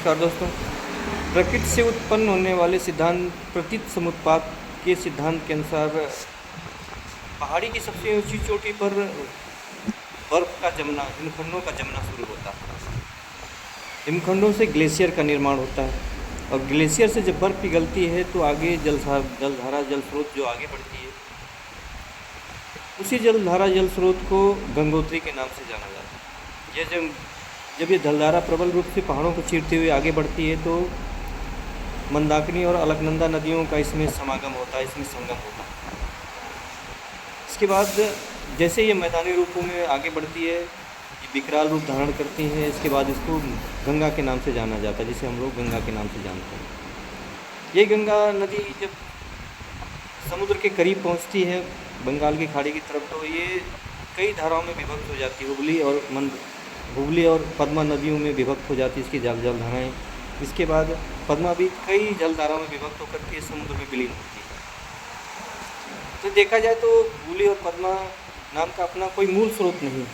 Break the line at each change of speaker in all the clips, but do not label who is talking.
नमस्कार दोस्तों। प्रकृति से उत्पन्न होने वाले सिद्धांत प्रतीत समुत्पाद के सिद्धांत के अनुसार पहाड़ी की सबसे ऊंची चोटी पर बर्फ का जमना, हिमखंडों का जमना शुरू होता है। हिमखंडों से ग्लेशियर का निर्माण होता है और ग्लेशियर से जब बर्फ पिघलती है तो आगे जलधारा जल स्रोत जो आगे बढ़ती है, उसी जलधारा जल स्रोत को गंगोत्री के नाम से जाना जाता है। ये जब ये जलधारा प्रबल रूप से पहाड़ों को चीरते हुए आगे बढ़ती है तो मंदाकिनी और अलकनंदा नदियों का इसमें समागम होता है, इसमें संगम होता है। इसके बाद जैसे ये मैदानी रूपों में आगे बढ़ती है, ये विकराल रूप धारण करती है। इसके बाद इसको गंगा के नाम से जाना जाता है, जिसे हम लोग गंगा के नाम से जानते हैं। ये गंगा नदी जब समुद्र के करीब पहुंचती है, बंगाल की खाड़ी की तरफ, तो ये कई धाराओं में विभक्त हो जाती है। हुगली और पद्मा नदियों में विभक्त हो जाती है इसकी जलधाराएँ। इसके बाद पद्मा भी कई जलधाराओं में विभक्त होकर के समुद्र में विलीन होती है। तो देखा जाए तो हुगली और पद्मा नाम का अपना कोई मूल स्रोत नहीं है,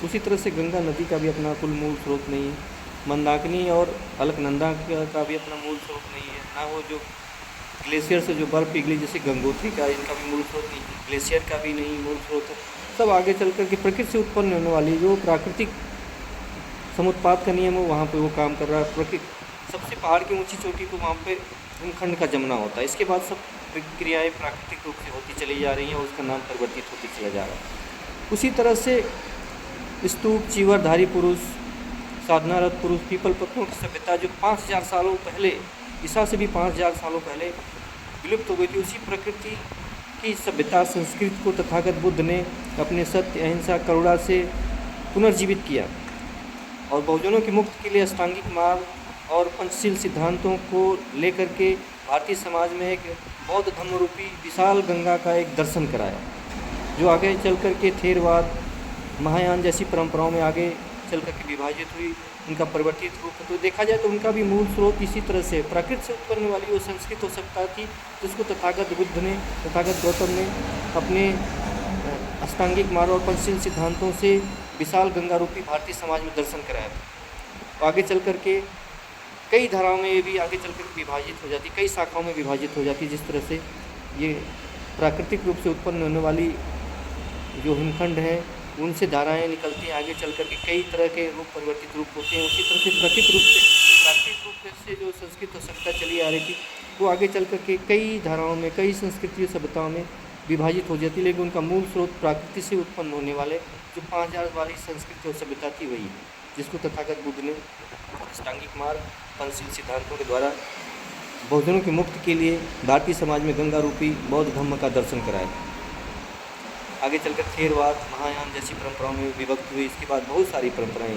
उसी तरह से गंगा नदी का भी अपना कोई मूल स्रोत नहीं है। मंदाकिनी और अलकनंदा का भी अपना मूल स्रोत नहीं है, ना वो जो ग्लेशियर से जो बर्फ़ पिघली जैसे गंगोत्री का, इनका भी मूल स्रोत नहीं है, ग्लेशियर का भी नहीं मूल स्रोत है। सब आगे चल कर के प्रकृति से उत्पन्न होने वाली जो प्राकृतिक समुत्पाद का नियम है, वहाँ पे वो काम कर रहा है। प्रकृति सबसे पहाड़ की ऊंची चोटी को वहाँ पे हिमखंड का जमना होता है। इसके बाद सब क्रियाएँ प्राकृतिक रूप से होती चली जा रही हैं और उसका नाम परिवर्तित होती चला जा रहा है। उसी तरह से स्तूप, चीवरधारी पुरुष, साधनारत पुरुष, पीपल पत्रों की सभ्यता जो 5000 सालों पहले, ईसा से भी 5000 सालों पहले विलुप्त हो गई थी, उसी प्रकृति की सभ्यता संस्कृति को तथागत बुद्ध ने अपने सत्य, अहिंसा, करुणा से पुनर्जीवित किया और बहुजनों की मुक्ति के लिए अष्टांगिक मार्ग और पंचशील सिद्धांतों को लेकर के भारतीय समाज में एक बौद्ध धम्म रूपी विशाल गंगा का एक दर्शन कराया, जो आगे चल कर के थेरवाद, महायान जैसी परंपराओं में आगे चल कर के विभाजित हुई, उनका परिवर्तित रूप। तो देखा जाए तो उनका भी मूल स्रोत इसी तरह से प्रकृति से उत्पन्न वाली वो संस्कृत हो सकता थी, जिसको तथागत बुद्ध ने, तथागत गौतम ने अपने अष्टांगिक मार्ग और पंचशील सिद्धांतों से विशाल गंगा रूपी भारतीय समाज में दर्शन कराया था। आगे चल कर के कई धाराओं में ये भी आगे चल कर विभाजित हो जाती, कई शाखाओं में विभाजित हो जाती, जिस तरह से ये प्राकृतिक रूप से उत्पन्न होने वाली जो हिमखंड है उनसे धाराएं निकलती हैं, आगे चल कर के कई तरह के रूप परिवर्तित रूप होते हैं। उसी तरह से प्राकृतिक रूप से जो संस्कृत और सभ्यता चली आ रही थी, वो आगे चल कर के कई धाराओं में, कई संस्कृति सभ्यताओं में विभाजित हो जाती, लेकिन उनका मूल स्रोत प्रकृति से उत्पन्न होने वाले जो 5000 वाली संस्कृति और सभ्यता थी वही है, जिसको तथागत बुद्ध ने अष्टांगिक मार्ग, पंचशील सिद्धांतों के द्वारा बहुजनों की मुक्ति के लिए भारतीय समाज में गंगा रूपी बौद्ध धम्म का दर्शन कराया। आगे चलकर थेरवाद, महायान जैसी परंपराओं में विभक्त हुई। इसके बाद बहुत सारी परंपराएं,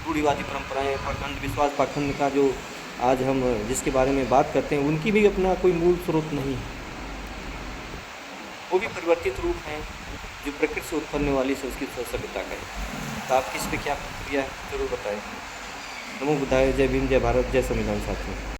रूढ़िवादी परंपराएं, पाखंड, विश्वास पाखंड का जो आज हम जिसके बारे में बात करते हैं, उनकी भी अपना कोई मूल स्रोत नहीं है, वो भी परिवर्तित रूप हैं जो प्रकृति से उत्पन्न वाली संस्कृति और सभ्यता का है। तो आपकी इस पर क्या प्रतिक्रिया है, जरूर बताएं। नमो बुद्धाय। जय भीम, जय भारत, जय संविधान साथियों।